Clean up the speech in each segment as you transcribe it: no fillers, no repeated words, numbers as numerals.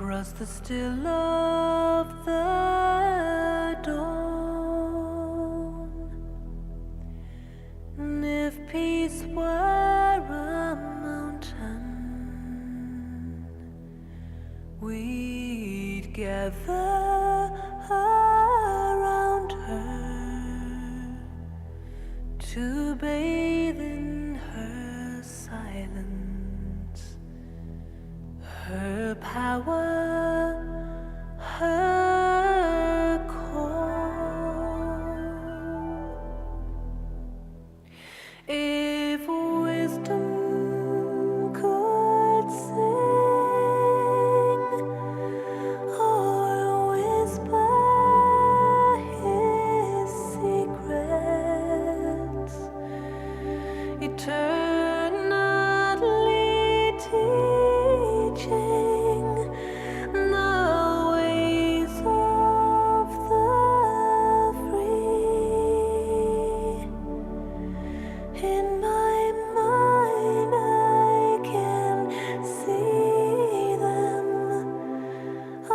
across the still of the dawn. And if peace were a mountain, we'd gather around her to bathe in her silence, her power, her call. If wisdom could sing or whisper his secrets, eternally teaching the ways of the free. In my mind I can see them, I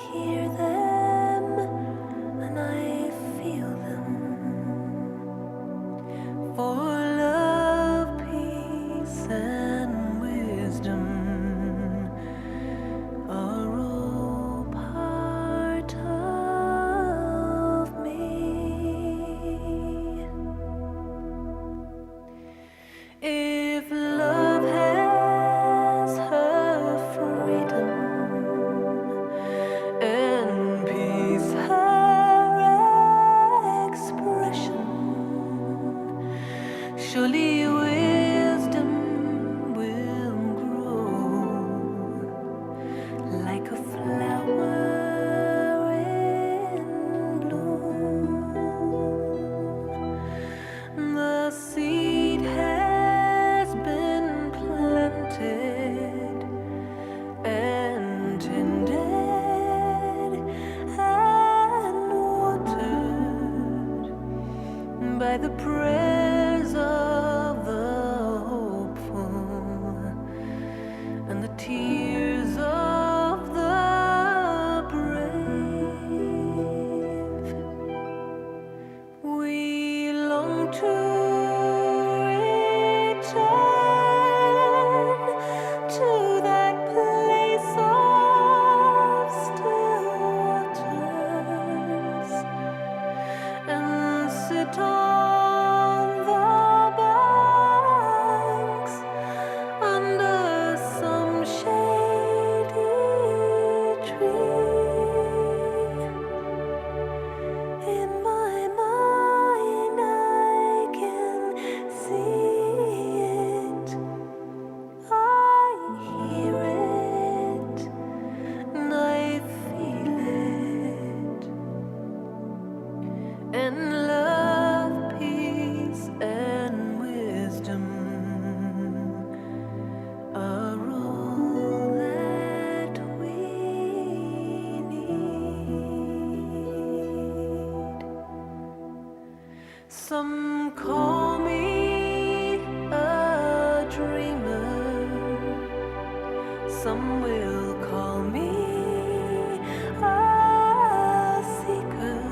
hear them, and I feel them. For love, peace, and wisdom are all part of me. If love has her freedom and peace her expression, surely wisdom will grow like a flower in bloom. The seed has been planted and tended and watered by the prayers of the hopeful and the tears of the brave. We long to return to that place of still waters and sit on the banks under some shady tree. In my mind I can see it, I hear it, and I feel it. And love, peace, and wisdom are all that we need. Some call me a dreamer, some will call me a seeker,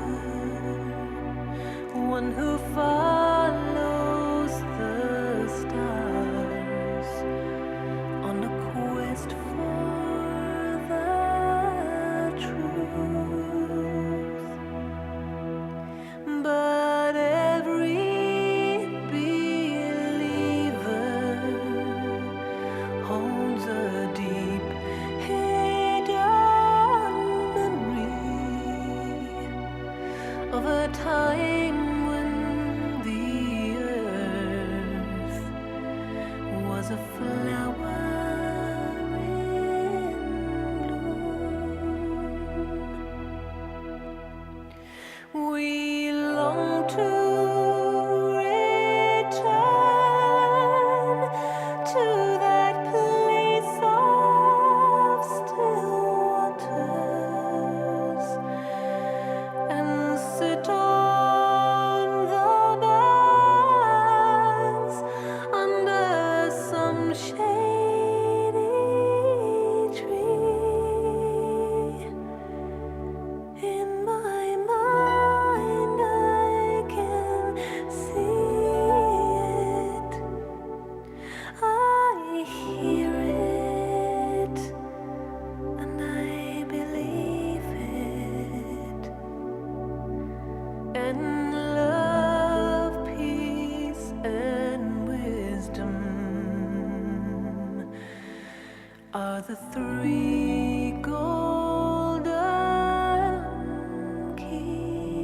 one who follows the stars on a quest for the truth. But every believer holds a deep hidden are the three golden keys.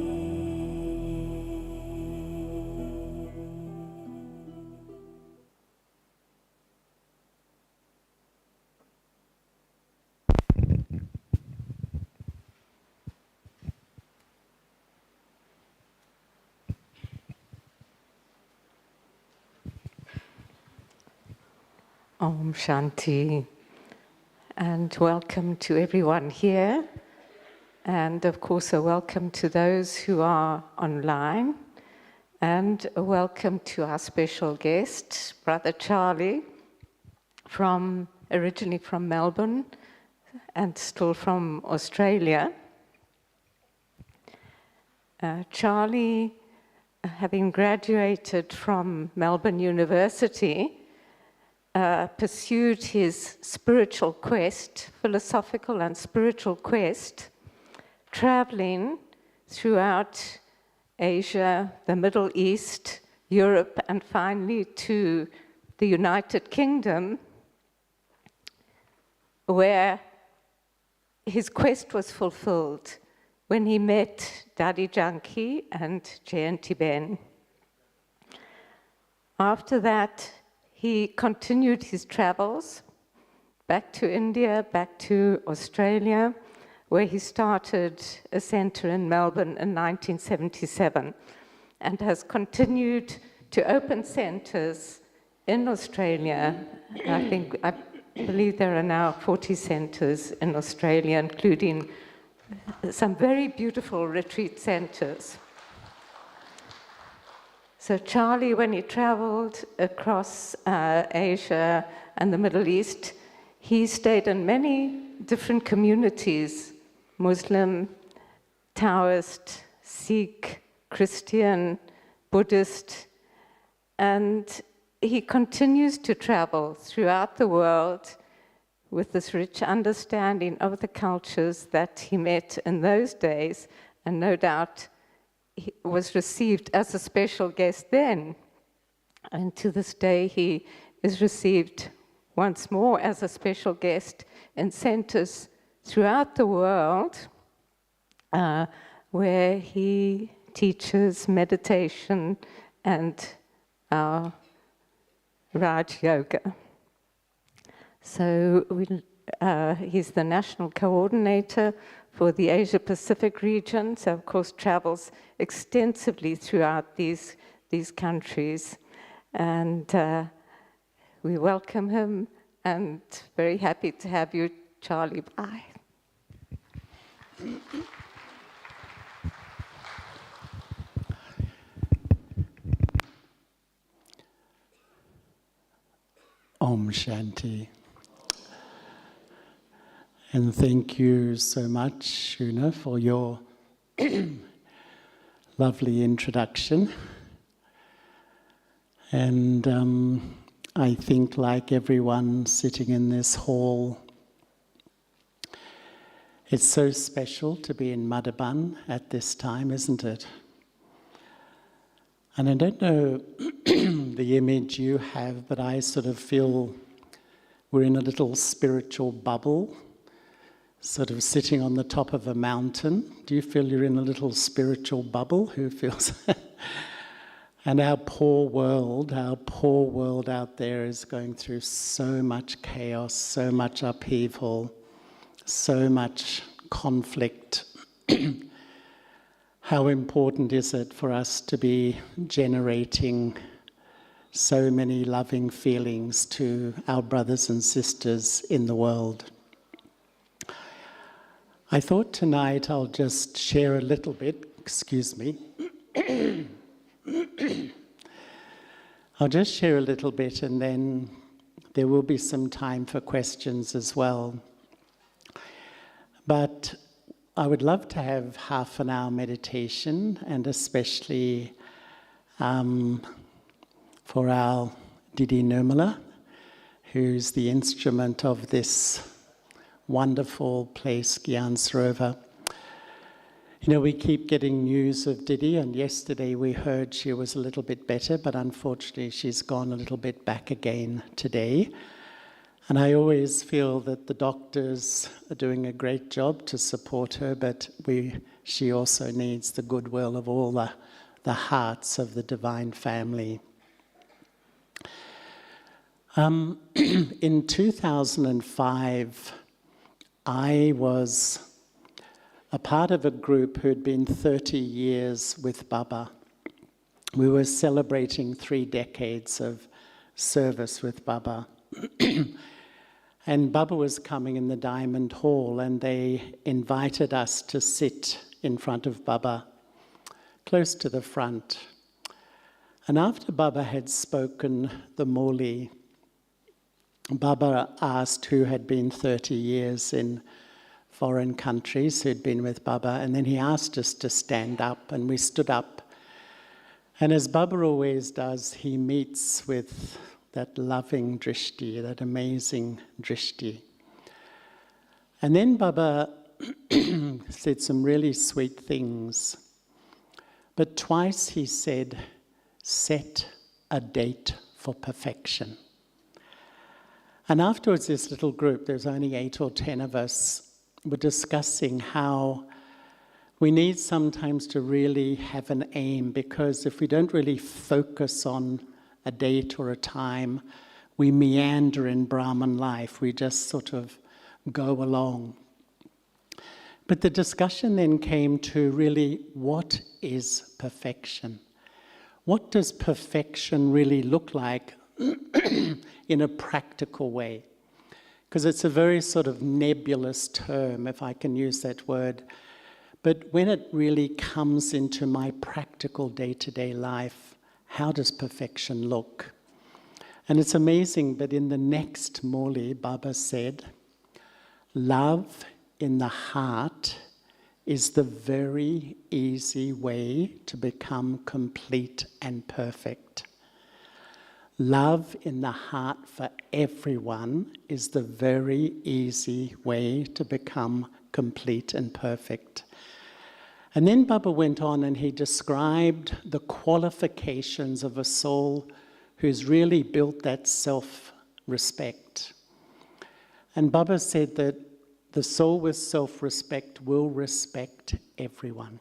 Om Shanti, and welcome to everyone here, and of course a welcome to those who are online, and a welcome to our special guest, Brother Charlie, originally from Melbourne and still from Australia. Charlie, having graduated from Melbourne University, pursued his spiritual quest, philosophical and spiritual quest, traveling throughout Asia, the Middle East, Europe, and finally to the United Kingdom, where his quest was fulfilled when he met Dadi Janki and Jayanti-ben. After that, he continued his travels back to India, back to Australia, where he started a center in Melbourne in 1977 and has continued to open centers in Australia. I believe there are now 40 centers in Australia, including some very beautiful retreat centers. So Charlie, when he traveled across Asia and the Middle East, he stayed in many different communities: Muslim, Taoist, Sikh, Christian, Buddhist, and he continues to travel throughout the world with this rich understanding of the cultures that he met in those days, and no doubt he was received as a special guest then. And to this day, he is received once more as a special guest in centers throughout the world, where he teaches meditation and Raj Yoga. So he's the national coordinator for the Asia-Pacific region, so of course travels extensively throughout these countries. And we welcome him, and very happy to have you, Charlie. Bye. Om Shanti. And thank you so much, Shuna, for your lovely introduction. And I think, like everyone sitting in this hall, it's so special to be in Madhuban at this time, isn't it? And I don't know the image you have, but I sort of feel we're in a little spiritual bubble, sort of sitting on the top of a mountain. Do you feel you're in a little spiritual bubble? Who feels And our poor world out there is going through so much chaos, so much upheaval, so much conflict. How important is it for us to be generating so many loving feelings to our brothers and sisters in the world? I thought tonight I'll just share a little bit, excuse me. I'll just share a little bit, and then there will be some time for questions as well. But I would love to have half an hour meditation, and especially for our Didi Nirmala, who's the instrument of this wonderful place, Gyan Sarovar. You know, we keep getting news of Didi, and yesterday we heard she was a little bit better, but unfortunately she's gone a little bit back again today. And I always feel that the doctors are doing a great job to support her, but she also needs the goodwill of all the hearts of the divine family. In 2005, I was a part of a group who had been 30 years with Baba. We were celebrating 3 decades of service with Baba. And Baba was coming in the Diamond Hall, and they invited us to sit in front of Baba, close to the front. And after Baba had spoken the Murli, Baba asked who had been 30 years in foreign countries who'd been with Baba, and then he asked us to stand up, and we stood up. And as Baba always does, he meets with that loving drishti, that amazing drishti. And then Baba said some really sweet things. But twice he said, set a date for perfection. And afterwards, this little group, there's only 8 or 10 of us, were discussing how we need sometimes to really have an aim, because if we don't really focus on a date or a time, we meander in Brahman life. We just sort of go along. But the discussion then came to really, what is perfection? What does perfection really look like in a practical way? Because it's a very sort of nebulous term, if I can use that word. But when it really comes into my practical day-to-day life, how does perfection look? And it's amazing, but in the next Murli, Baba said, love in the heart is the very easy way to become complete and perfect. Love in the heart for everyone is the very easy way to become complete and perfect. And then Baba went on and he described the qualifications of a soul who's really built that self-respect. And Baba said that the soul with self-respect will respect everyone.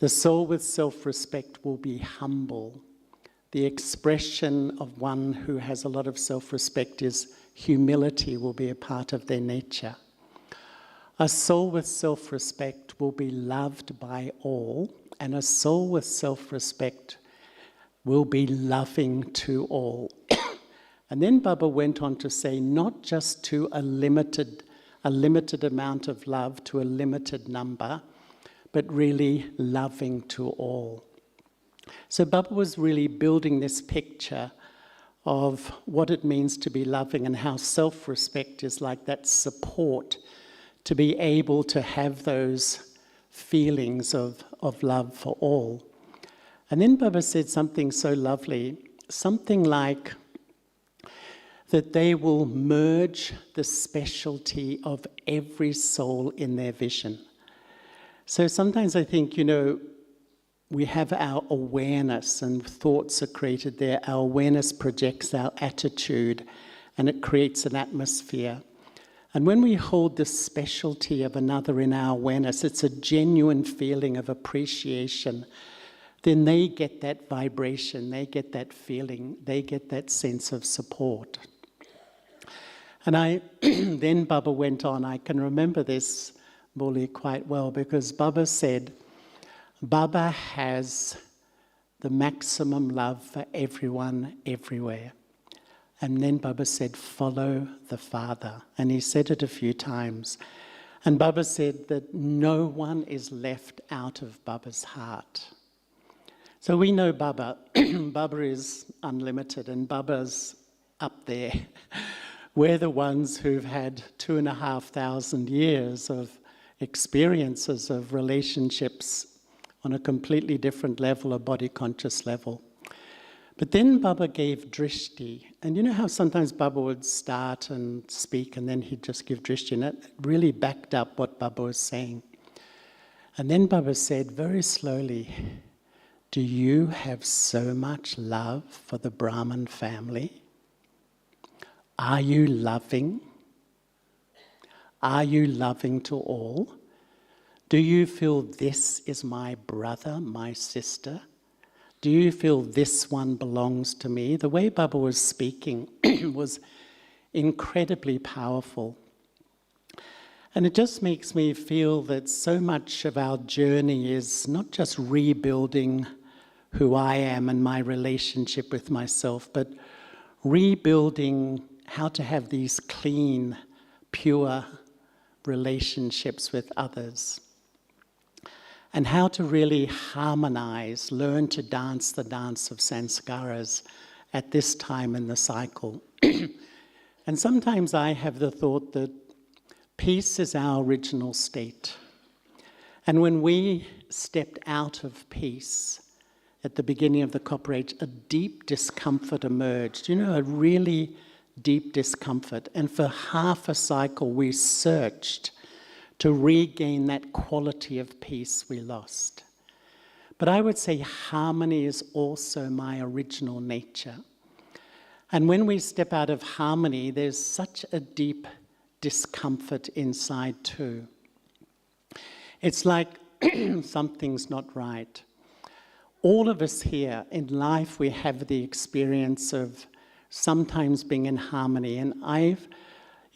The soul with self-respect will be humble. The expression of one who has a lot of self-respect is humility will be a part of their nature. A soul with self-respect will be loved by all, and a soul with self-respect will be loving to all. And then Baba went on to say, not just to a limited amount of love to a limited number, but really loving to all. So Baba was really building this picture of what it means to be loving and how self-respect is like that support to be able to have those feelings of love for all. And then Baba said something so lovely, something like that they will merge the specialty of every soul in their vision. So sometimes I think, we have our awareness and thoughts are created there. Our awareness projects our attitude and it creates an atmosphere. And when we hold the specialty of another in our awareness, it's a genuine feeling of appreciation. Then they get that vibration, they get that feeling, they get that sense of support. And then Baba went on, I can remember this, Murli, quite well, because Baba said, Baba has the maximum love for everyone, everywhere. And then Baba said, follow the Father. And he said it a few times. And Baba said that no one is left out of Baba's heart. So we know Baba. Baba is unlimited and Baba's up there. We're the ones who've had 2,500 years of experiences of relationships on a completely different level, a body-conscious level. But then Baba gave drishti. And you know how sometimes Baba would start and speak and then he'd just give drishti, and it really backed up what Baba was saying. And then Baba said very slowly, do you have so much love for the Brahman family? Are you loving? Are you loving to all? Do you feel this is my brother, my sister? Do you feel this one belongs to me? The way Baba was speaking was incredibly powerful. And it just makes me feel that so much of our journey is not just rebuilding who I am and my relationship with myself, but rebuilding how to have these clean, pure relationships with others. And how to really harmonize, learn to dance the dance of sanskaras at this time in the cycle. And sometimes I have the thought that peace is our original state. And when we stepped out of peace at the beginning of the Copper Age, a deep discomfort emerged, a really deep discomfort. And for half a cycle we searched to regain that quality of peace we lost. But I would say harmony is also my original nature. And when we step out of harmony, there's such a deep discomfort inside too. It's like something's not right. All of us here in life, we have the experience of sometimes being in harmony. And I've,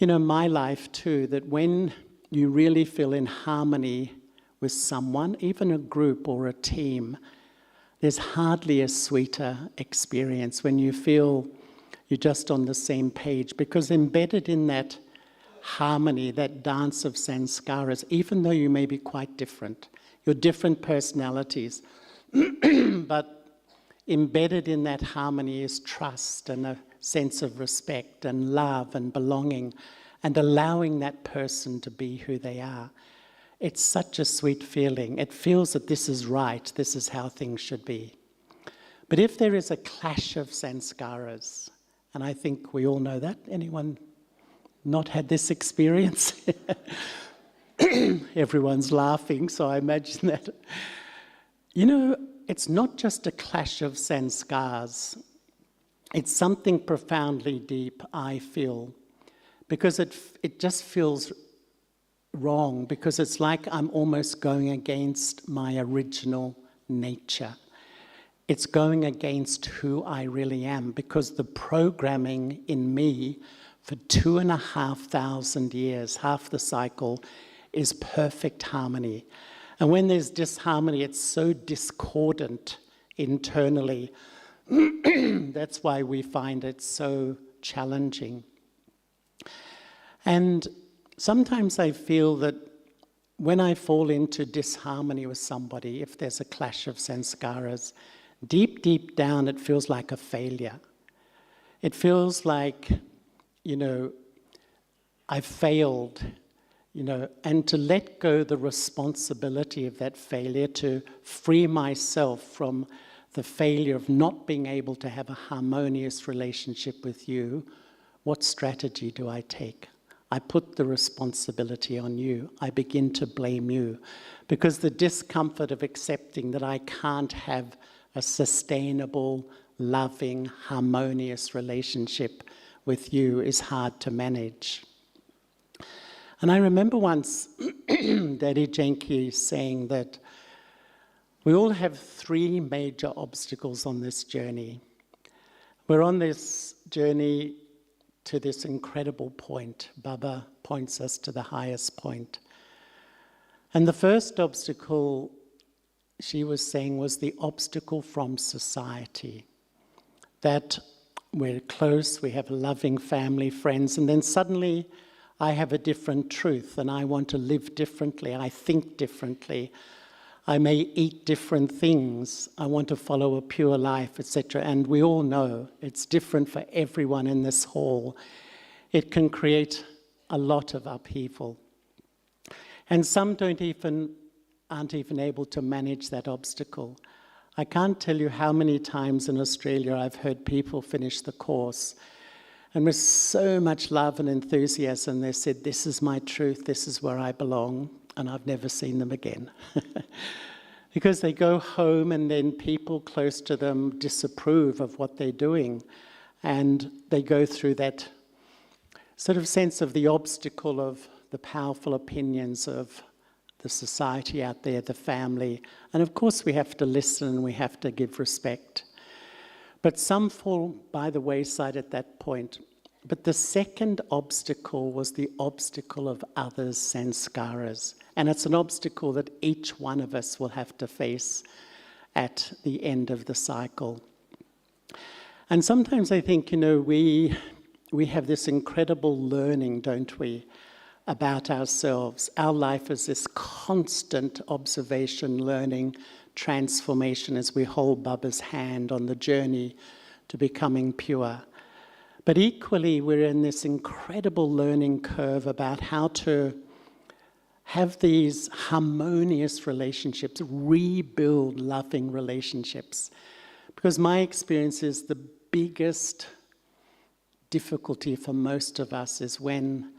my life too, that when you really feel in harmony with someone, even a group or a team, there's hardly a sweeter experience when you feel you're just on the same page, because embedded in that harmony, that dance of sanskaras, even though you may be quite different, you're different personalities, but embedded in that harmony is trust and a sense of respect and love and belonging, and allowing that person to be who they are. It's such a sweet feeling. It feels that this is right, this is how things should be. But if there is a clash of sanskaras, and I think we all know that, anyone not had this experience? Everyone's laughing, so I imagine that. It's not just a clash of sanskars. It's something profoundly deep, I feel. Because it just feels wrong, because it's like I'm almost going against my original nature. It's going against who I really am, because the programming in me for 2,500 years, half the cycle, is perfect harmony. And when there's disharmony, it's so discordant internally. That's why we find it so challenging. And sometimes I feel that when I fall into disharmony with somebody, if there's a clash of sanskaras, deep, deep down it feels like a failure. It feels like, I failed, and to let go the responsibility of that failure, to free myself from the failure of not being able to have a harmonious relationship with you, what strategy do I take? I put the responsibility on you. I begin to blame you, because the discomfort of accepting that I can't have a sustainable, loving, harmonious relationship with you is hard to manage. And I remember once Daddy Janki saying that we all have 3 major obstacles on this journey. We're on this journey to this incredible point. Baba points us to the highest point. And the first obstacle, she was saying, was the obstacle from society. That we're close, we have a loving family, friends, and then suddenly I have a different truth and I want to live differently, I think differently, I may eat different things, I want to follow a pure life, etc. And we all know it's different for everyone in this hall. It can create a lot of upheaval. And some aren't even able to manage that obstacle. I can't tell you how many times in Australia I've heard people finish the course, and with so much love and enthusiasm they said, this is my truth, this is where I belong, and I've never seen them again. Because they go home and then people close to them disapprove of what they're doing, and they go through that sort of sense of the obstacle of the powerful opinions of the society out there, the family. And of course we have to listen and we have to give respect. But some fall by the wayside at that point. But the second obstacle was the obstacle of others' sanskaras. And it's an obstacle that each one of us will have to face at the end of the cycle. And sometimes I think, we have this incredible learning, don't we, about ourselves. Our life is this constant observation, learning, transformation as we hold Baba's hand on the journey to becoming pure. But equally, we're in this incredible learning curve about how to have these harmonious relationships, rebuild loving relationships. Because my experience is the biggest difficulty for most of us is when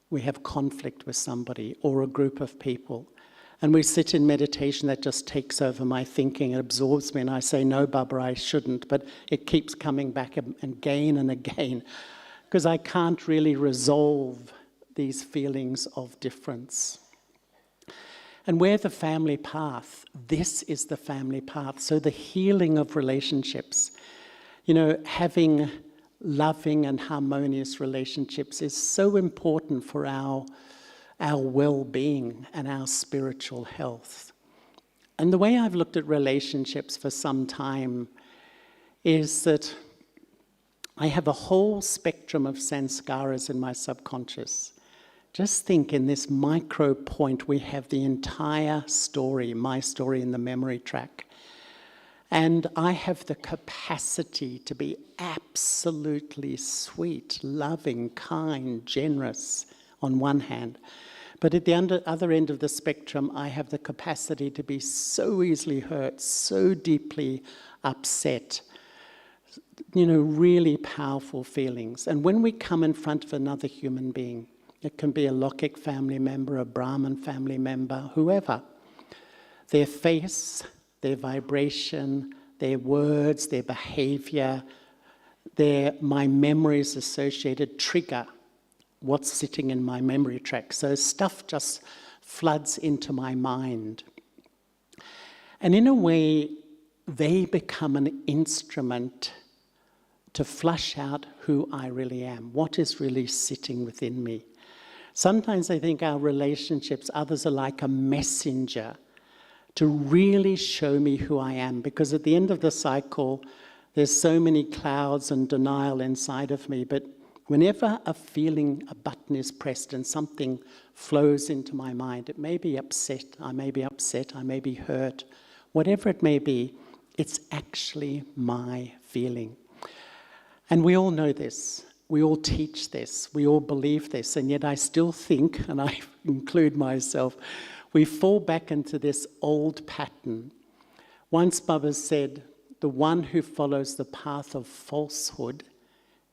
we have conflict with somebody or a group of people. And we sit in meditation, that just takes over my thinking, it absorbs me, and I say, no, Baba, I shouldn't. But it keeps coming back again and again, because I can't really resolve these feelings of difference. And we're the family path. This is the family path. So the healing of relationships, having loving and harmonious relationships is so important for our well-being and our spiritual health. And the way I've looked at relationships for some time is that I have a whole spectrum of sanskaras in my subconscious. Just think, in this micro point, we have the entire story, my story in the memory track. And I have the capacity to be absolutely sweet, loving, kind, generous on one hand. But at the other end of the spectrum, I have the capacity to be so easily hurt, so deeply upset, really powerful feelings. And when we come in front of another human being, it can be a Lokik family member, a Brahman family member, whoever, their face, their vibration, their words, their behavior, my memories associated trigger what's sitting in my memory track. So stuff just floods into my mind. And in a way, they become an instrument to flush out who I really am, what is really sitting within me. Sometimes I think our relationships, others are like a messenger to really show me who I am, because at the end of the cycle, there's so many clouds and denial inside of me, but whenever a button is pressed and something flows into my mind, it may be upset, I may be hurt, whatever it may be, it's actually my feeling. And we all know this, we all teach this, we all believe this, and yet I still think, and I include myself, we fall back into this old pattern. Once Baba said, the one who follows the path of falsehood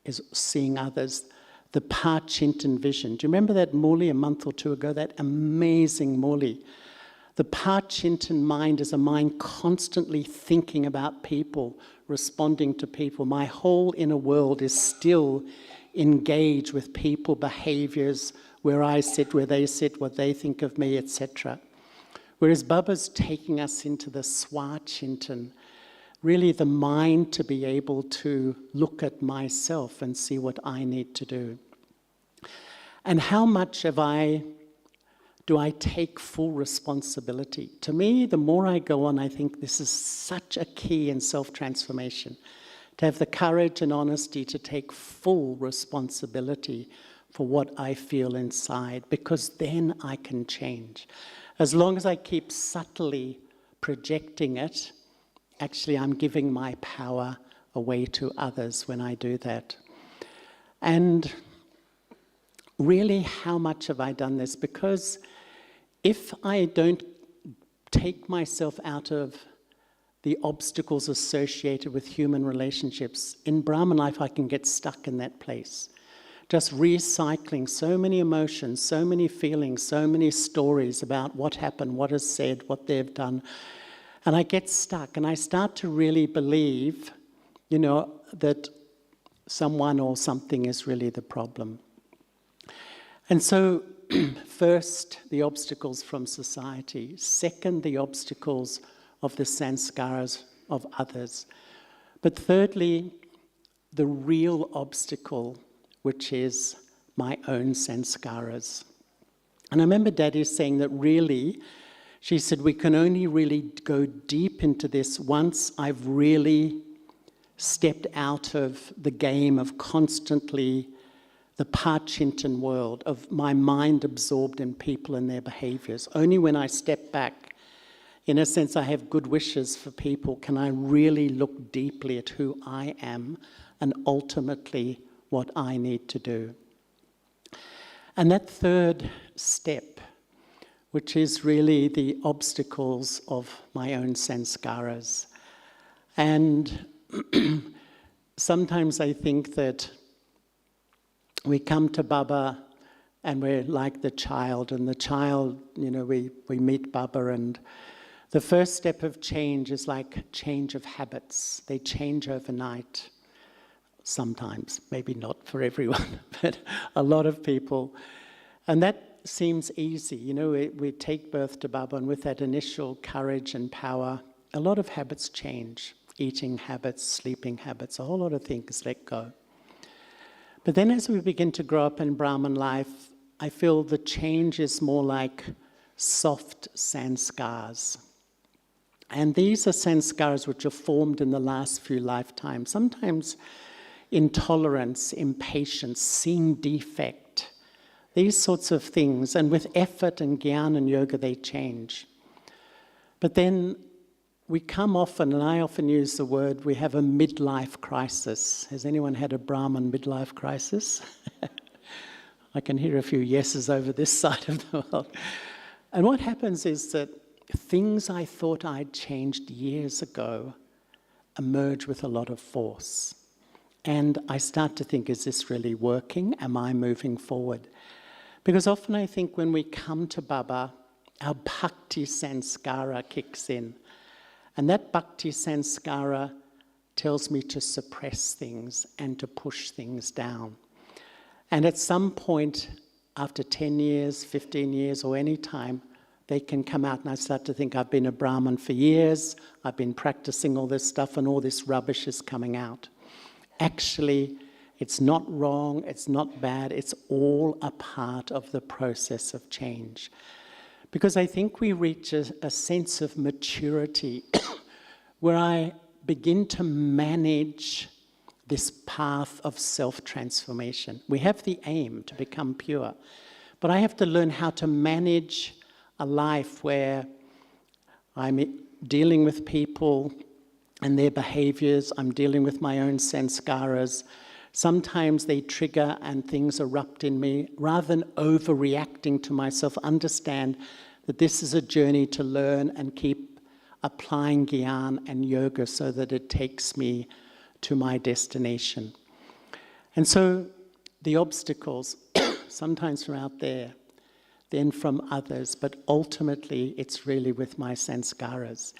is seeing others, the Parchintan vision. Do you remember that Murli a month or two ago, that amazing Murli? The Parchintan mind is a mind constantly thinking about people, responding to people. My whole inner world is still engaged with people, behaviors, where I sit, where they sit, what they think of me, etc. Whereas Baba's taking us into the Swachintan, really the mind to be able to look at myself and see what I need to do. And how much do I take full responsibility? To me, the more I go on, I think this is such a key in self-transformation, to have the courage and honesty to take full responsibility for what I feel inside, because then I can change. As long as I keep subtly projecting it, actually I'm giving my power away to others when I do that. And really, how much have I done this? Because if I don't take myself out of the obstacles associated with human relationships, in Brahman life I can get stuck in that place. Just recycling so many emotions, so many feelings, so many stories about what happened, what is said, what they've done. And I get stuck, and I start to really believe, that someone or something is really the problem. And so, first, the obstacles from society. Second, the obstacles of the sanskaras of others. But thirdly, the real obstacle, which is my own sanskaras. And I remember Daddy saying that really, she said, we can only really go deep into this once I've really stepped out of the game of constantly the Pachintan world, of my mind absorbed in people and their behaviors. Only when I step back, in a sense I have good wishes for people, can I really look deeply at who I am and ultimately what I need to do. And that third step, which is really the obstacles of my own sanskaras. And sometimes I think that we come to Baba and we're like the child, and the child, you know, we meet Baba, and the first step of change is like change of habits. They change overnight. Sometimes, maybe not for everyone, but a lot of people. And that seems easy. You know, we take birth to Baba, and with that initial courage and power, a lot of habits change. Eating habits, sleeping habits, a whole lot of things let go. But then as we begin to grow up in Brahman life, I feel the change is more like soft sanskars. And these are sanskars which are formed in the last few lifetimes. Sometimes intolerance, impatience, seeing defect, these sorts of things. And with effort and Gyan and yoga, they change. But then we come often, and I often use the word, we have a midlife crisis. Has anyone had a Brahman midlife crisis? I can hear a few yeses over this side of the world. And what happens is that things I thought I'd changed years ago emerge with a lot of force. And I start to think, is this really working? Am I moving forward? Because often I think when we come to Baba, our bhakti sanskara kicks in. And that bhakti sanskara tells me to suppress things and to push things down. And at some point, after 10 years, 15 years, or any time, they can come out, and I start to think, I've been a Brahmin for years, I've been practicing all this stuff, and all this rubbish is coming out. Actually, it's not wrong, it's not bad, it's all a part of the process of change. Because I think we reach a sense of maturity where I begin to manage this path of self-transformation. We have the aim to become pure, but I have to learn how to manage a life where I'm dealing with people and their behaviors, I'm dealing with my own sanskaras. Sometimes they trigger and things erupt in me. Rather than overreacting to myself, understand that this is a journey to learn and keep applying Gyan and yoga so that it takes me to my destination. And so the obstacles, sometimes from out there, then from others, but ultimately it's really with my sanskaras.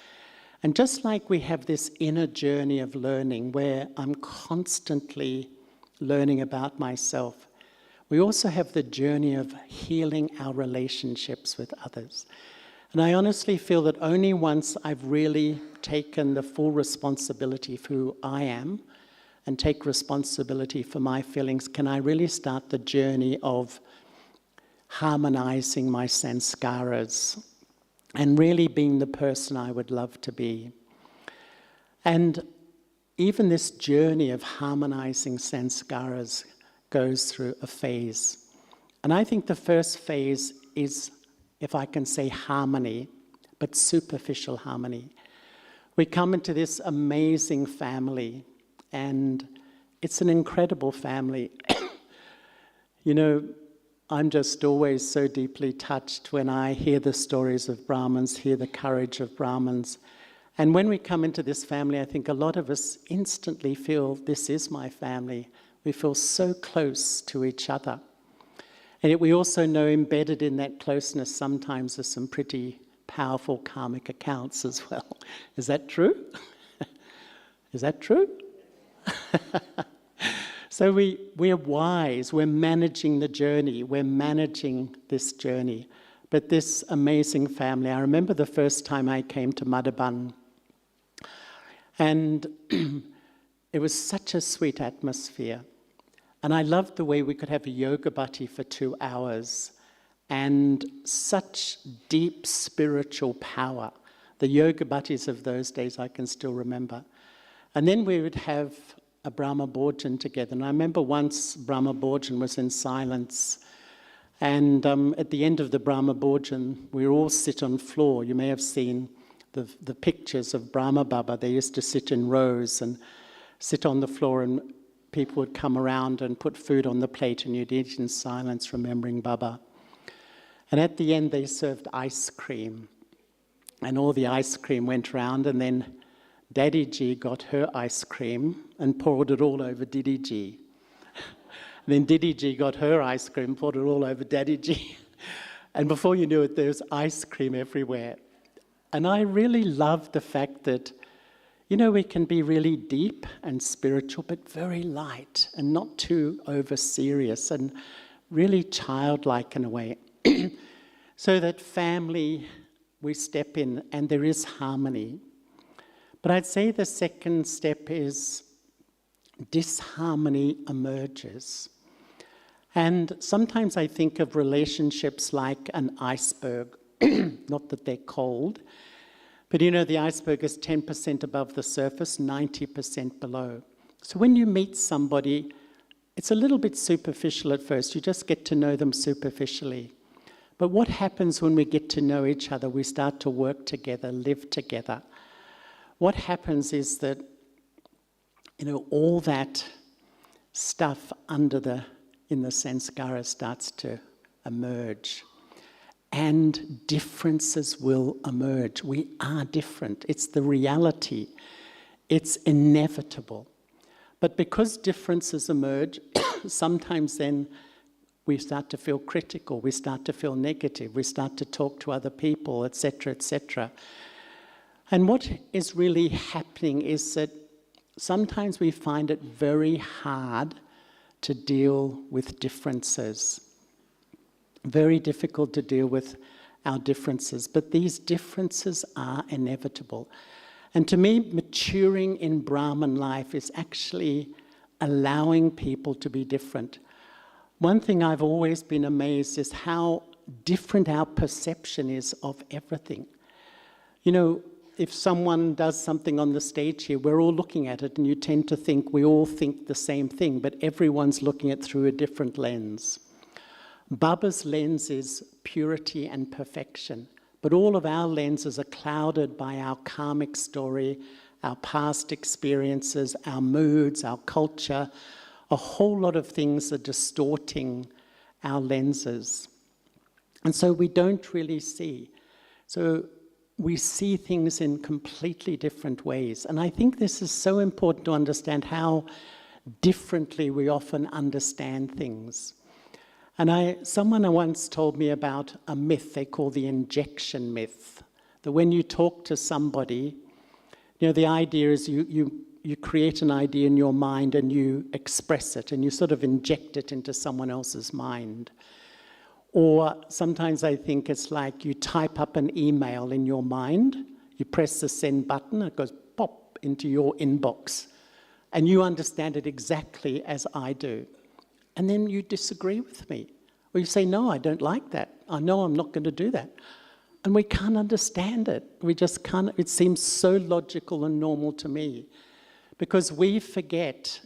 And just like we have this inner journey of learning where I'm constantly learning about myself, we also have the journey of healing our relationships with others. And I honestly feel that only once I've really taken the full responsibility for who I am and take responsibility for my feelings, can I really start the journey of harmonizing my sanskaras and really being the person I would love to be. And even this journey of harmonizing sanskaras goes through a phase. And I think the first phase is, if I can say, harmony, but superficial harmony. We come into this amazing family, and it's an incredible family. You know, I'm just always so deeply touched when I hear the stories of Brahmins, hear the courage of Brahmins. And when we come into this family, I think a lot of us instantly feel, this is my family. We feel so close to each other. And yet we also know embedded in that closeness sometimes are some pretty powerful karmic accounts as well. Is that true? Is that true? So we're wise, we're managing the journey, we're managing this journey. But this amazing family, I remember the first time I came to Madhuban, and it was such a sweet atmosphere. And I loved the way we could have a yoga bhatti for 2 hours and such deep spiritual power. The yoga bhattis of those days I can still remember. And then we would have a Brahma Bhojan together. And I remember once Brahma Bhojan was in silence. And at the end of the Brahma Bhojan, we all sit on floor. You may have seen the pictures of Brahma Baba. They used to sit in rows and sit on the floor, and people would come around and put food on the plate, and you'd eat in silence, remembering Baba. And at the end, they served ice cream. And all the ice cream went round, and then Daddy Ji got her ice cream and poured it all over Didi Ji. Then Didi Ji got her ice cream, poured it all over Daddy Ji. And before you knew it, there was ice cream everywhere. And I really love the fact that, you know, we can be really deep and spiritual, but very light and not too over-serious and really childlike in a way. So that family, we step in and there is harmony. But I'd say the second step is disharmony emerges. And sometimes I think of relationships like an iceberg, not that they're cold, but you know, the iceberg is 10% above the surface, 90% below. So when you meet somebody, it's a little bit superficial at first. You just get to know them superficially. But what happens when we get to know each other? We start to work together, live together. What happens is that, you know, all that stuff in the sanskara starts to emerge. And differences will emerge. We are different. It's the reality. It's inevitable. But because differences emerge, sometimes then we start to feel critical, we start to feel negative, we start to talk to other people, etc., etc. And what is really happening is that sometimes we find it very hard to deal with differences. Very difficult to deal with our differences, but these differences are inevitable. And to me, maturing in Brahman life is actually allowing people to be different. One thing I've always been amazed is how different our perception is of everything. You know, if someone does something on the stage here, we're all looking at it, and you tend to think we all think the same thing, but everyone's looking at it through a different lens. Baba's lens is purity and perfection, but all of our lenses are clouded by our karmic story, our past experiences, our moods, our culture. A whole lot of things are distorting our lenses. And so we don't really see. So we see things in completely different ways. And I think this is so important to understand how differently we often understand things. And someone once told me about a myth they call the injection myth. That when you talk to somebody, you know, the idea is you create an idea in your mind and you express it and you sort of inject it into someone else's mind. Or sometimes I think it's like you type up an email in your mind, you press the send button, it goes pop into your inbox, and you understand it exactly as I do. And then you disagree with me. Or you say, no, I don't like that. I know I'm not going to do that. And we can't understand it. We just can't. It seems so logical and normal to me. Because we forget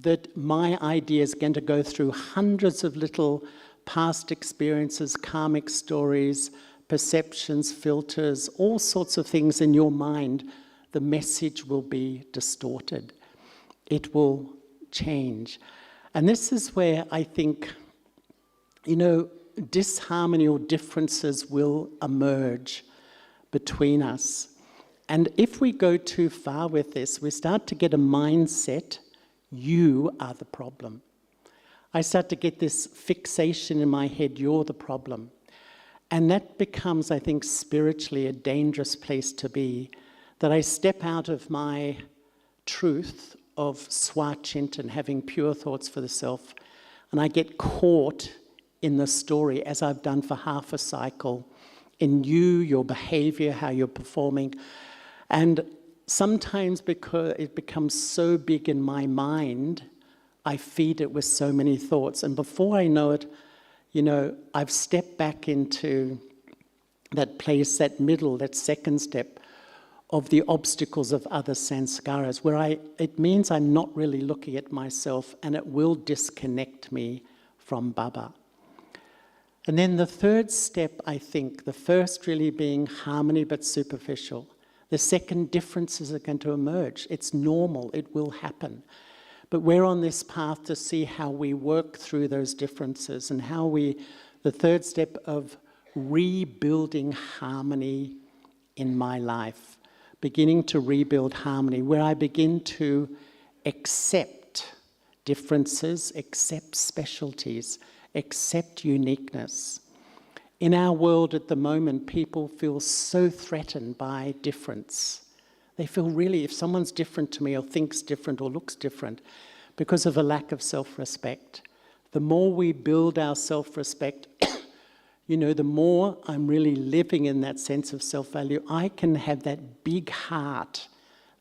that my idea is going to go through hundreds of little past experiences, karmic stories, perceptions, filters, all sorts of things in your mind. The message will be distorted. It will change. And this is where I think, you know, disharmony or differences will emerge between us. And if we go too far with this, we start to get a mindset, you are the problem. I start to get this fixation in my head, you're the problem. And that becomes, I think, spiritually a dangerous place to be, that I step out of my truth of swachintan, having pure thoughts for the self, and I get caught in the story, as I've done for half a cycle, in you, your behavior, how you're performing. And sometimes because it becomes so big in my mind, I feed it with so many thoughts. And before I know it, I've stepped back into that place, that middle, that second step of the obstacles of other sanskaras, where it means I'm not really looking at myself, and it will disconnect me from Baba. And then the third step, I think, the first really being harmony but superficial. The second, differences are going to emerge. It's normal, it will happen. But we're on this path to see how we work through those differences and how the third step of rebuilding harmony in my life, beginning to rebuild harmony, where I begin to accept differences, accept specialties, accept uniqueness. In our world at the moment, people feel so threatened by difference. They feel really, if someone's different to me or thinks different or looks different, because of a lack of self-respect. The more we build our self-respect, the more I'm really living in that sense of self-value. I can have that big heart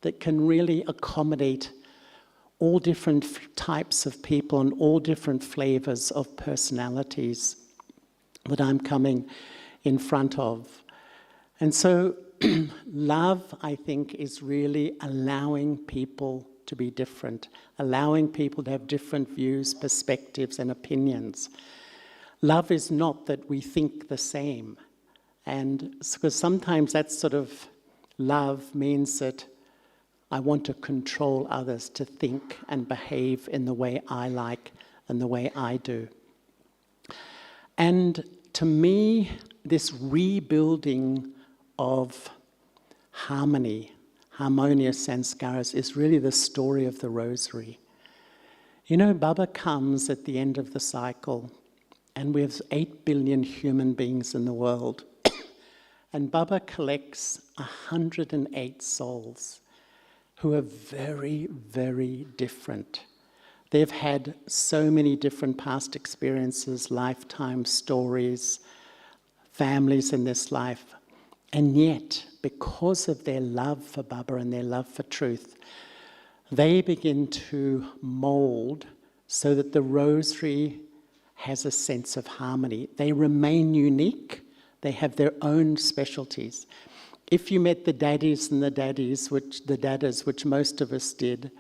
that can really accommodate all different types of people and all different flavors of personalities that I'm coming in front of. And so love, I think, is really allowing people to be different, allowing people to have different views, perspectives, and opinions. Love is not that we think the same. And because sometimes that sort of love means that I want to control others to think and behave in the way I like and the way I do. And to me, this rebuilding of harmony, harmonious sanskaras, is really the story of the rosary. Baba comes at the end of the cycle, and we have 8 billion human beings in the world. And Baba collects 108 souls who are very, very different. They've had so many different past experiences, lifetime stories, families in this life. And yet, because of their love for Baba and their love for truth, they begin to mold so that the rosary has a sense of harmony. They remain unique. They have their own specialties. If you met the daddies and the dadas, which most of us did,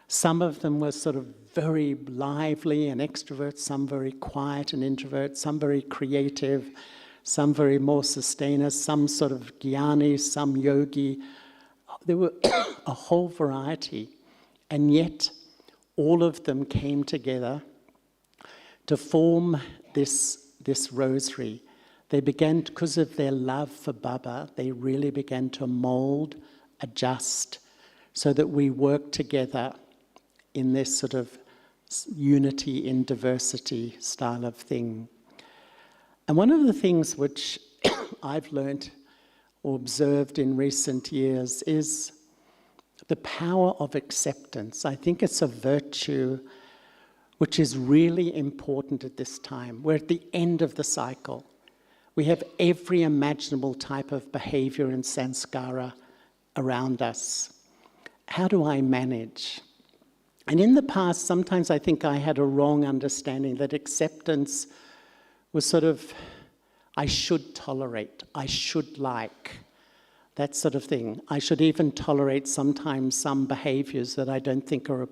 some of them were sort of very lively and extroverts, some very quiet and introverts, some very creative, some very more sustainers, some sort of jnani, some yogi. There were a whole variety. And yet, all of them came together to form this rosary. They began, because of their love for Baba, they really began to mold, adjust, so that we work together in this sort of unity in diversity style of thing. And one of the things which I've learned or observed in recent years is the power of acceptance. I think it's a virtue which is really important at this time. We're at the end of the cycle. We have every imaginable type of behavior and sanskara around us. How do I manage? And in the past, sometimes I think I had a wrong understanding that acceptance was sort of, I should tolerate, I should like, that sort of thing. I should even tolerate sometimes some behaviors that I don't think are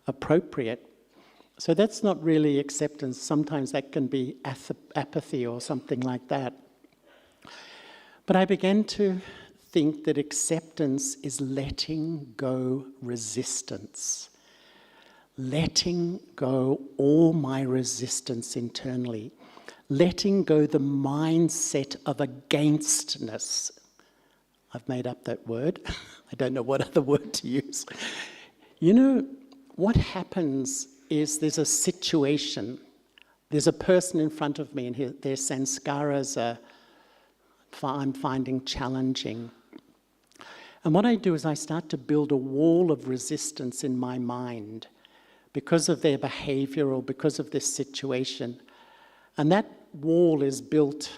appropriate. So that's not really acceptance. Sometimes that can be apathy or something like that. But I began to think that acceptance is letting go resistance. Letting go all my resistance internally. Letting go the mindset of againstness. I've made up that word. I don't know what other word to use. What happens is there's a situation, there's a person in front of me and their sanskaras I'm finding challenging. And what I do is I start to build a wall of resistance in my mind because of their behavior or because of this situation. And that wall is built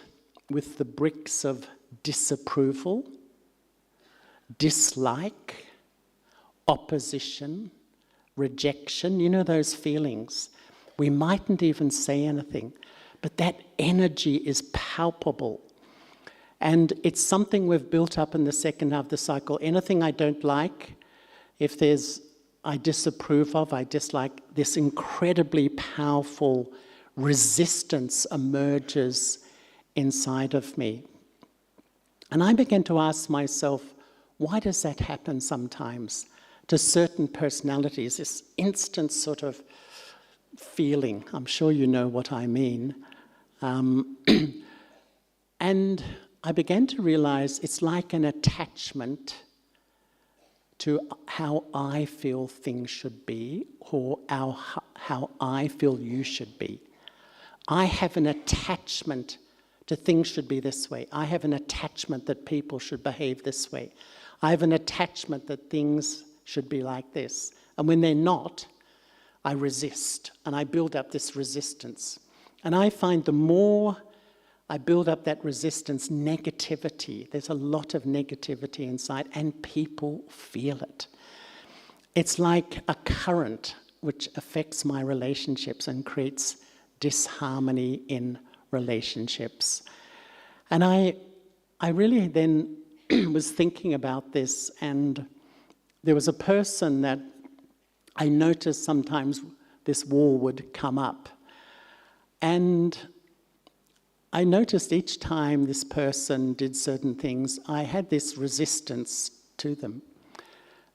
with the bricks of disapproval, dislike, opposition, rejection. You know those feelings. We mightn't even say anything, but that energy is palpable. And it's something we've built up in the second half of the cycle. Anything I don't like, if I disapprove of, I dislike, this incredibly powerful resistance emerges inside of me. And I began to ask myself, why does that happen sometimes to certain personalities, this instant sort of feeling? I'm sure you know what I mean. And I began to realize it's like an attachment to how I feel things should be, or how I feel you should be. I have an attachment to things should be this way. I have an attachment that people should behave this way. I have an attachment that things should be like this. And when they're not, I resist, and I build up this resistance. And I find the more I build up that resistance, negativity, there's a lot of negativity inside, and people feel it. It's like a current which affects my relationships and creates disharmony in relationships. And I really then was thinking about this, and there was a person that I noticed sometimes this wall would come up. And I noticed each time this person did certain things, I had this resistance to them.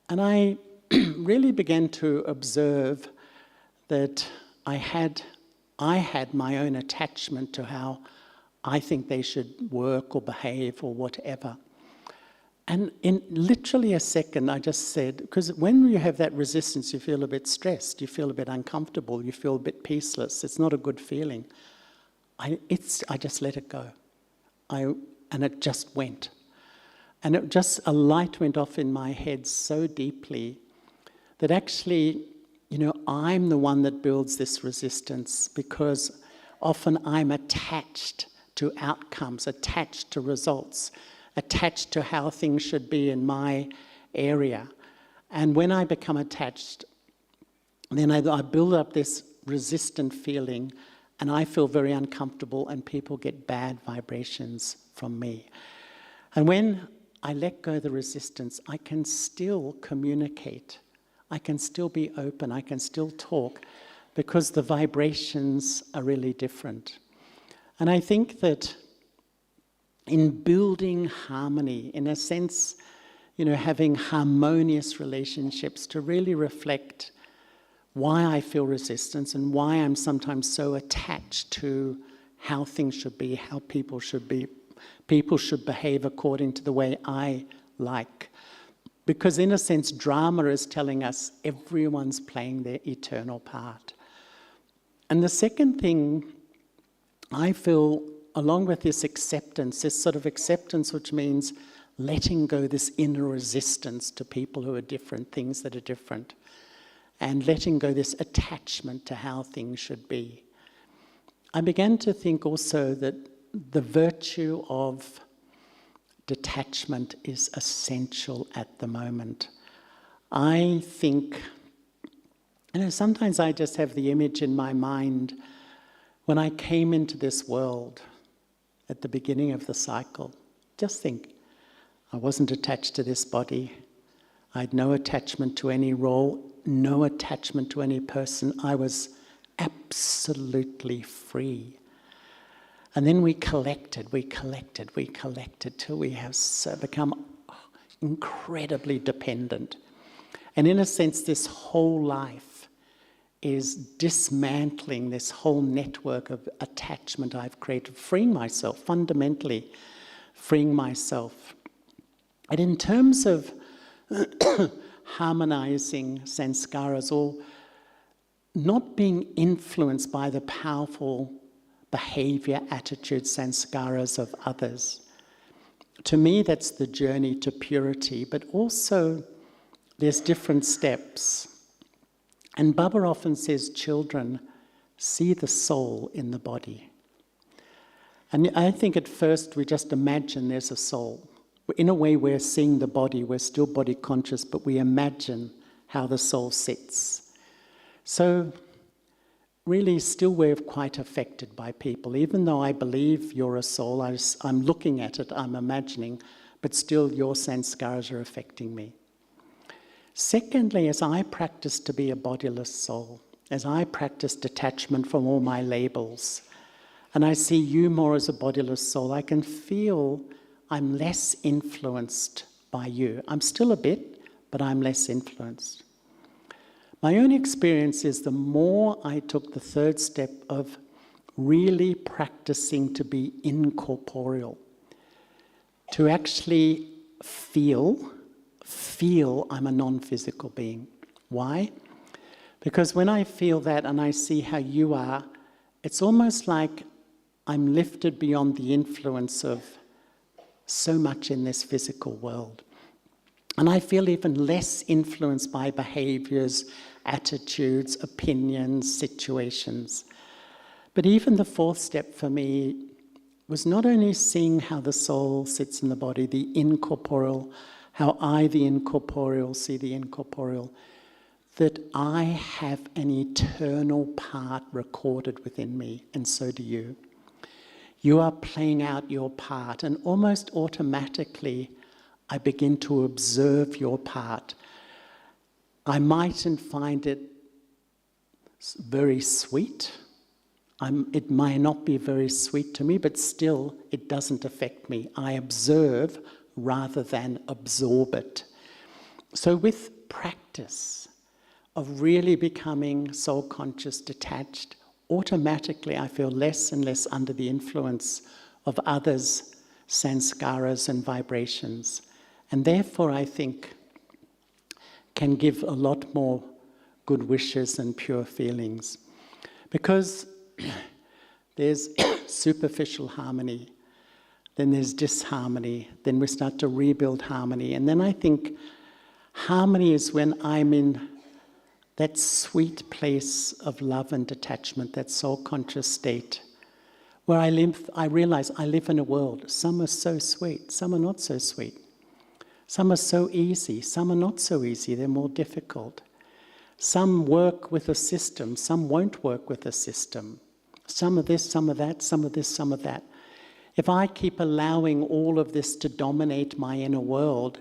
And I really began to observe that I had my own attachment to how I think they should work or behave or whatever. And in literally a second, I just said, because when you have that resistance, you feel a bit stressed, you feel a bit uncomfortable, you feel a bit peaceless. It's not a good feeling. I just let it go. And it just went. And a light went off in my head so deeply that actually, I'm the one that builds this resistance, because often I'm attached to outcomes, attached to results, attached to how things should be in my area. And when I become attached, then I build up this resistant feeling, and I feel very uncomfortable, and people get bad vibrations from me. And when I let go of the resistance, I can still communicate. I can still be open. I can still talk, because the vibrations are really different. And I think that in building harmony, in a sense, having harmonious relationships to really reflect why I feel resistance and why I'm sometimes so attached to how things should be, how people should be. People should behave according to the way I like. Because in a sense, drama is telling us everyone's playing their eternal part. And the second thing I feel, along with this acceptance, this sort of acceptance which means letting go this inner resistance to people who are different, things that are different, and letting go this attachment to how things should be. I began to think also that the virtue of detachment is essential at the moment. I think, sometimes I just have the image in my mind when I came into this world at the beginning of the cycle. Just think, I wasn't attached to this body. I had no attachment to any role, no attachment to any person. I was absolutely free. And then we collected till we have become incredibly dependent. And in a sense, this whole life is dismantling this whole network of attachment I've created, freeing myself, fundamentally freeing myself. And in terms of harmonizing sanskaras, or not being influenced by the powerful behavior, attitudes, sanskaras of others, to me, that's the journey to purity, but also there's different steps. And Baba often says, children, see the soul in the body. And I think at first we just imagine there's a soul. In a way, we're seeing the body, we're still body conscious, but we imagine how the soul sits. So, really, still we're quite affected by people. Even though I believe you're a soul, I'm looking at it, I'm imagining, but still your sanskaras are affecting me. Secondly, as I practice to be a bodiless soul, as I practice detachment from all my labels, and I see you more as a bodiless soul, I can feel I'm less influenced by you. I'm still a bit, but I'm less influenced. My own experience is the more I took the third step of really practicing to be incorporeal, to actually feel I'm a non-physical being. Why? Because when I feel that and I see how you are, it's almost like I'm lifted beyond the influence of so much in this physical world. And I feel even less influenced by behaviors, attitudes, opinions, situations. But even the fourth step for me was not only seeing how the soul sits in the body, the incorporeal, how I, the incorporeal, see the incorporeal, that I have an eternal part recorded within me, and so do you. You are playing out your part, and almost automatically I begin to observe your part. I mightn't find it very sweet. It might not be very sweet to me, but still it doesn't affect me. I observe rather than absorb it. So with practice of really becoming soul conscious, detached, automatically I feel less and less under the influence of others' sanskaras and vibrations. And therefore I think can give a lot more good wishes and pure feelings. Because there's superficial harmony, then there's disharmony, then we start to rebuild harmony. And then I think harmony is when I'm in that sweet place of love and detachment, that soul-conscious state, where I realize I live in a world. Some are so sweet, some are not so sweet. Some are so easy, some are not so easy, they're more difficult. Some work with a system, some won't work with a system. Some of this, some of that, some of this, some of that. If I keep allowing all of this to dominate my inner world,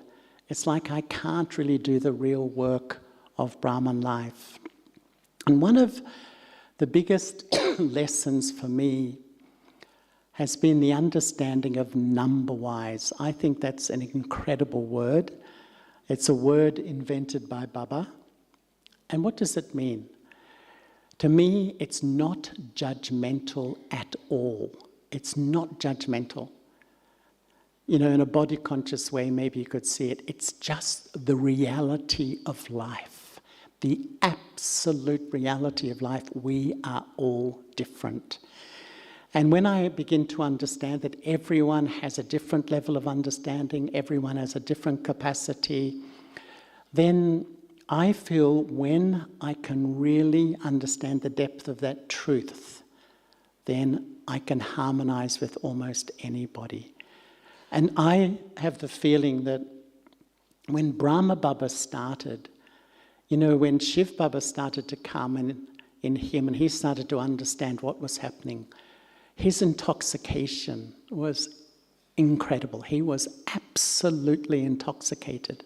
it's like I can't really do the real work of Brahman life. And one of the biggest lessons for me has been the understanding of number-wise. I think that's an incredible word. It's a word invented by Baba. And what does it mean? To me, it's not judgmental at all. It's not judgmental. You know, in a body-conscious way, maybe you could see it. It's just the reality of life, the absolute reality of life. We are all different. And when I begin to understand that everyone has a different level of understanding, everyone has a different capacity, then I feel when I can really understand the depth of that truth, then I can harmonize with almost anybody. And I have the feeling that when Brahma Baba started, you know, when Shiv Baba started to come in him and he started to understand what was happening, his intoxication was incredible. He was absolutely intoxicated.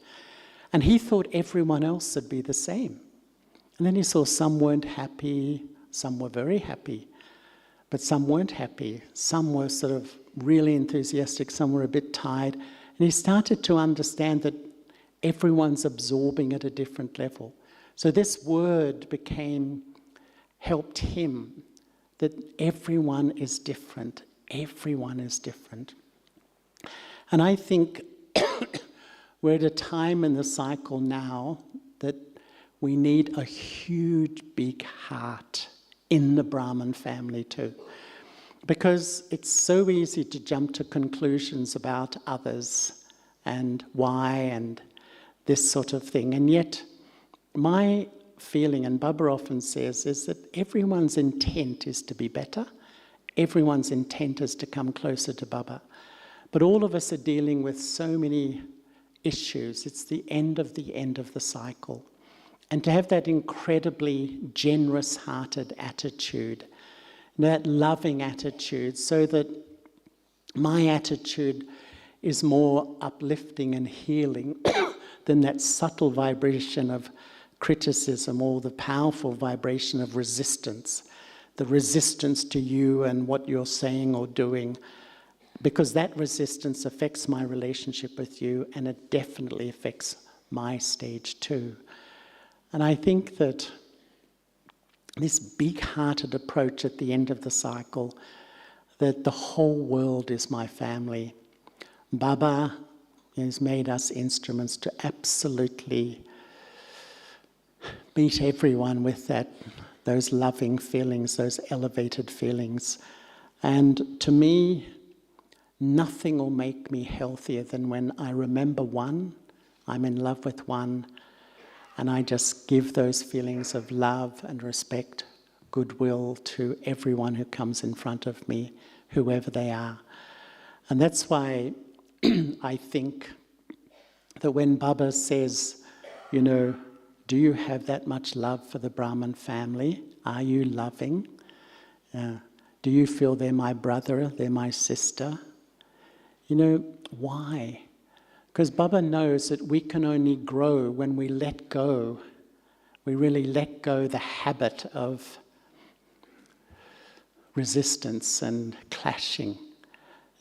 And he thought everyone else would be the same. And then he saw some weren't happy, some were very happy, but some weren't happy. Some were sort of really enthusiastic, some were a bit tired. And he started to understand that everyone's absorbing at a different level. So this word helped him, that everyone is different. Everyone is different. And I think we're at a time in the cycle now that we need a huge, big heart in the Brahman family too. because it's so easy to jump to conclusions about others and why and this sort of thing. And yet, my feeling, and Baba often says, is that everyone's intent is to be better. Everyone's intent is to come closer to Baba. But all of us are dealing with so many issues. It's the end of the cycle. And to have that incredibly generous-hearted attitude, that loving attitude, so that my attitude is more uplifting and healing than that subtle vibration of criticism or the powerful vibration of resistance, the resistance to you and what you're saying or doing, because that resistance affects my relationship with you, and it definitely affects my stage too. And I think that this big-hearted approach at the end of the cycle, that the whole world is my family. Baba has made us instruments to absolutely meet everyone with those loving feelings, those elevated feelings. And to me, nothing will make me healthier than when I remember one, I'm in love with one, and I just give those feelings of love and respect, goodwill to everyone who comes in front of me, whoever they are. And that's why I think that when Baba says, you know, do you have that much love for the Brahman family? Are you loving? Do you feel they're my brother, they're my sister? You know, why? Because Baba knows that we can only grow when we let go. We really let go the habit of resistance and clashing.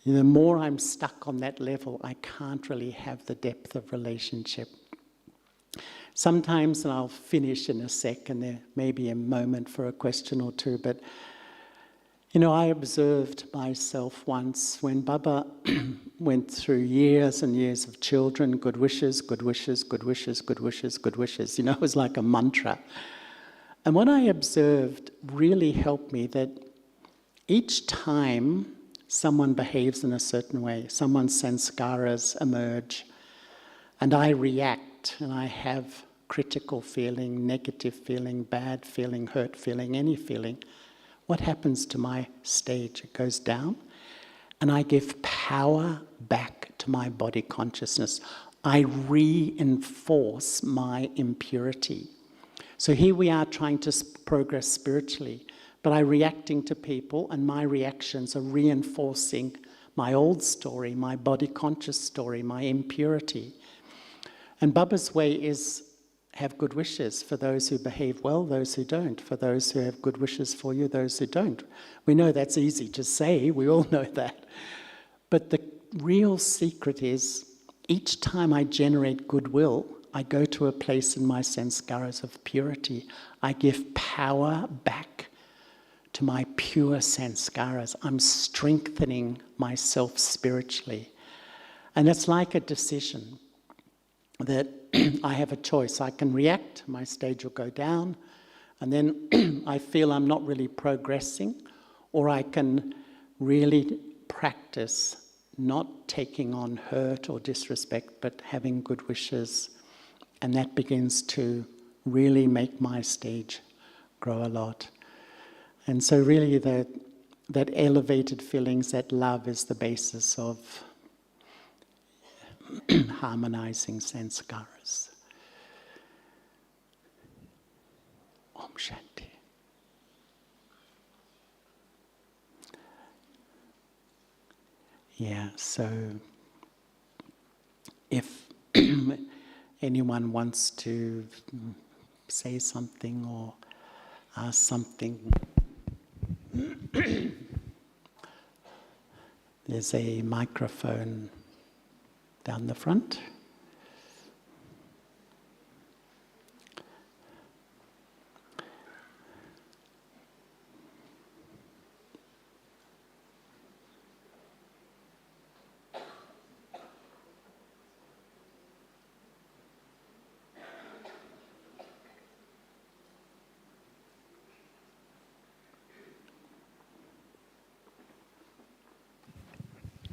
You know, the more I'm stuck on that level, I can't really have the depth of relationship. Sometimes, and I'll finish in a sec, and there may be a moment for a question or two, but you know, I observed myself once when Baba went through years and years of children, good wishes, good wishes, good wishes, good wishes, good wishes. You know, it was like a mantra. And what I observed really helped me, that each time someone behaves in a certain way, someone's sanskaras emerge, and I react, and I have critical feeling, negative feeling, bad feeling, hurt feeling, any feeling, what happens to my stage? It goes down, and I give power back to my body consciousness. I reinforce my impurity. So here we are trying to progress spiritually, but I'm reacting to people, and my reactions are reinforcing my old story, my body conscious story, my impurity. And Baba's way is have good wishes for those who behave well, those who don't, for those who have good wishes for you, those who don't. We know that's easy to say, we all know that. But the real secret is, each time I generate goodwill, I go to a place in my sanskaras of purity. I give power back to my pure sanskaras. I'm strengthening myself spiritually. And it's like a decision that I have a choice. I can react, my stage will go down, and then I feel I'm not really progressing, or I can really practice not taking on hurt or disrespect, but having good wishes. And that begins to really make my stage grow a lot. And so really that elevated feelings, that love is the basis of harmonizing sanskaras. Om Shanti. Yeah, so if anyone wants to say something or ask something, there's a microphone down the front.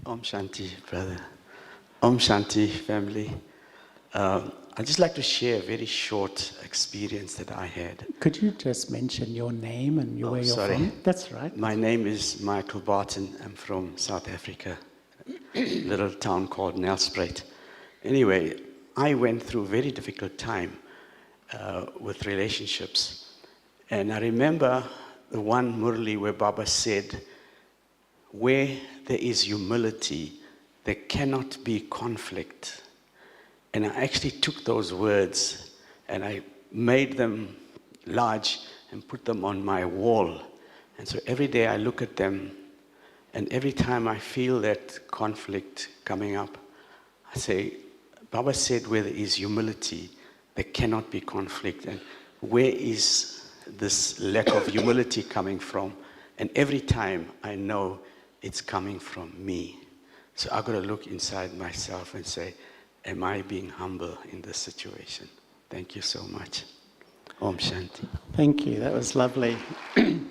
Om Shanti, brother. Om Shanti, family. I'd just like to share a very short experience that I had. Could you just mention your name and where you're from? That's right. My name is Michael Barton. I'm from South Africa, a little town called Nelspruit. Anyway, I went through a very difficult time with relationships. And I remember the one Murli where Baba said, where there is humility, there cannot be conflict. And I actually took those words and I made them large and put them on my wall. And so every day I look at them, and every time I feel that conflict coming up, I say, Baba said where there is humility, there cannot be conflict. And where is this lack of humility coming from? And every time I know it's coming from me. So I've got to look inside myself and say, am I being humble in this situation? Thank you so much. Om Shanti. Thank you, that was lovely. Can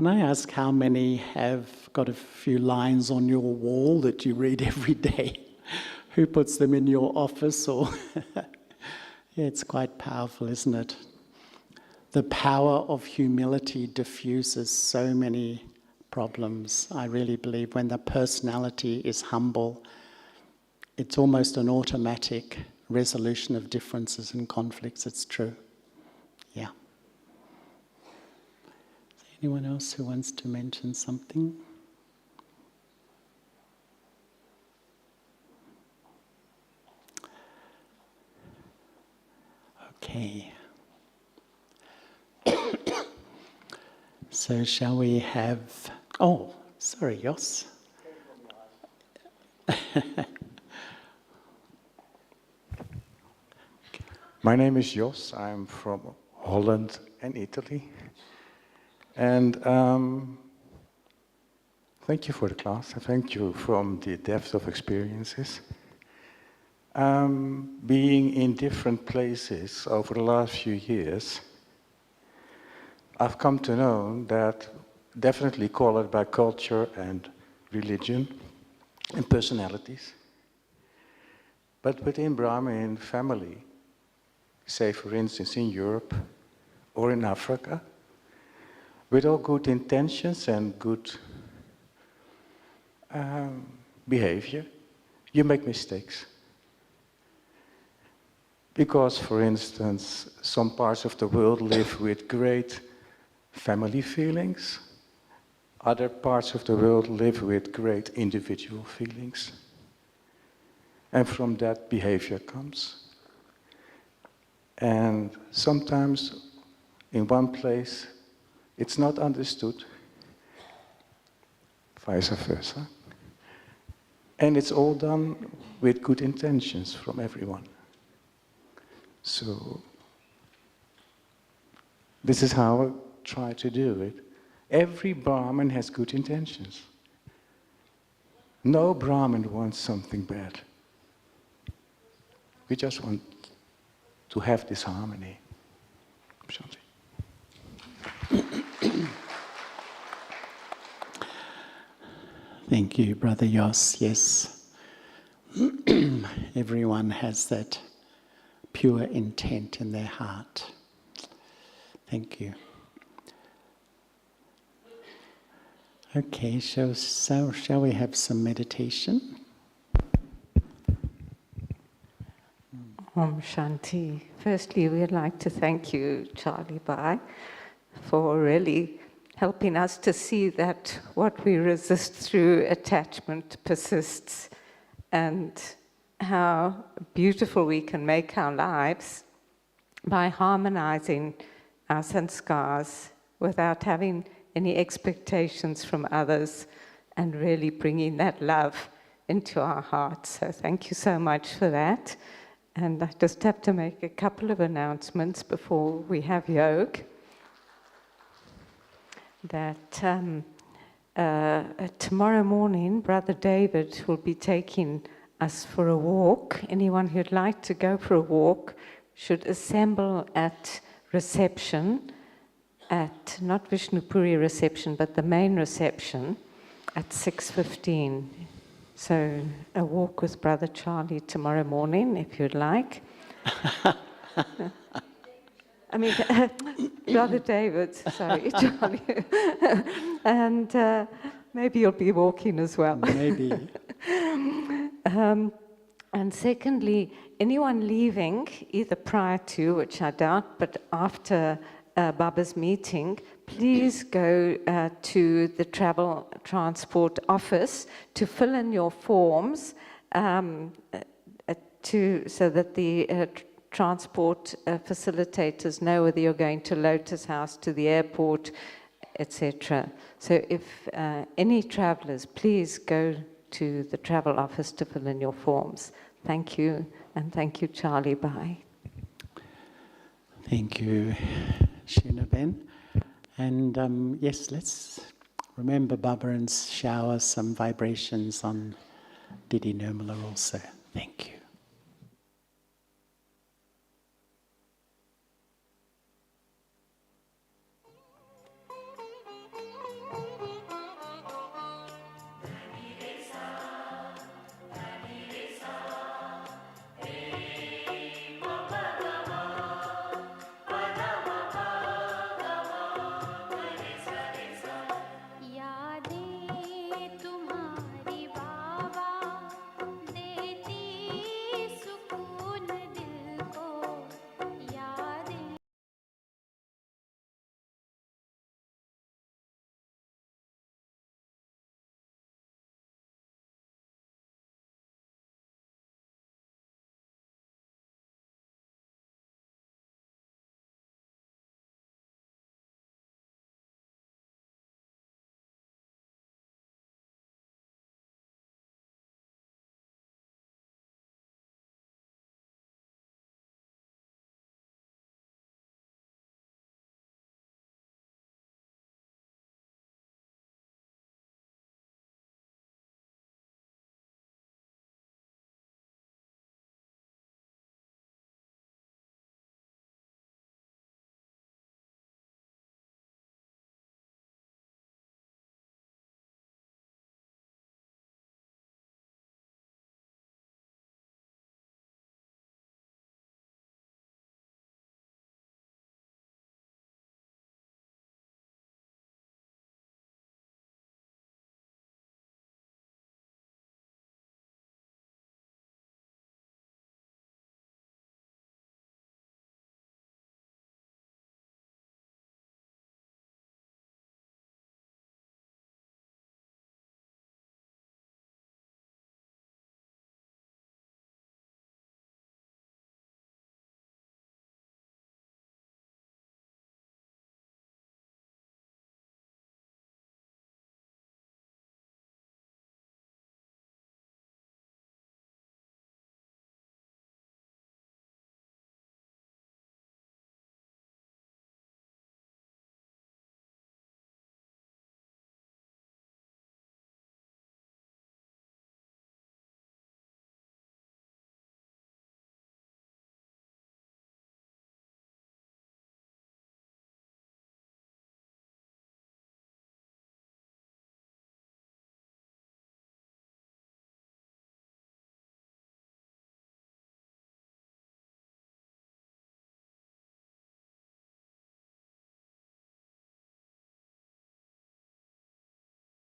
I ask how many have got a few lines on your wall that you read every day? Who puts them in your office? Or yeah, it's quite powerful, isn't it? The power of humility diffuses so many problems. I really believe when the personality is humble, it's almost an automatic resolution of differences and conflicts. It's true. Yeah. Is there anyone else who wants to mention something? Okay. So shall we have... Oh, sorry, Jos. My name is Jos. I'm from Holland and Italy. And thank you for the class. Thank you from the depth of experiences. Being in different places over the last few years, I've come to know that, definitely call it by culture and religion and personalities, but within Brahmin family, say for instance in Europe or in Africa, with all good intentions and good behavior, you make mistakes. Because, for instance, some parts of the world live with great family feelings. Other parts of the world live with great individual feelings. And from that behavior comes. And sometimes in one place it's not understood, vice versa. And it's all done with good intentions from everyone. So this is how I try to do it. Every Brahmin has good intentions. No Brahmin wants something bad. We just want to have this harmony. Shanti. Thank you, Brother Jos. Yes. Everyone has that pure intent in their heart. Thank you. Okay, so shall we have some meditation? Om Shanti. Firstly, we'd like to thank you, Charlie Bai, for really helping us to see that what we resist through attachment persists, and how beautiful we can make our lives by harmonizing our sanskars without having any expectations from others, and really bringing that love into our hearts. So thank you so much for that. And I just have to make a couple of announcements before we have yoga. That tomorrow morning, Brother David will be taking us for a walk. Anyone who'd like to go for a walk should assemble at reception, at not Vishnupuri reception, but the main reception. at 6:15. So a walk with Brother Charlie tomorrow morning, if you'd like. I mean, Brother David, sorry, Charlie. And maybe you'll be walking as well. Maybe. And secondly, anyone leaving, either prior to, which I doubt, but after Baba's meeting, please go to the travel transport office to fill in your forms so that the transport facilitators know whether you're going to Lotus House, to the airport, etc. So if any travelers, please go to the travel office to fill in your forms. Thank you, and thank you, Charlie. Bye. Thank you, Shinaben. And yes, let's remember Baba and shower some vibrations on Didi Nirmala also. Thank you.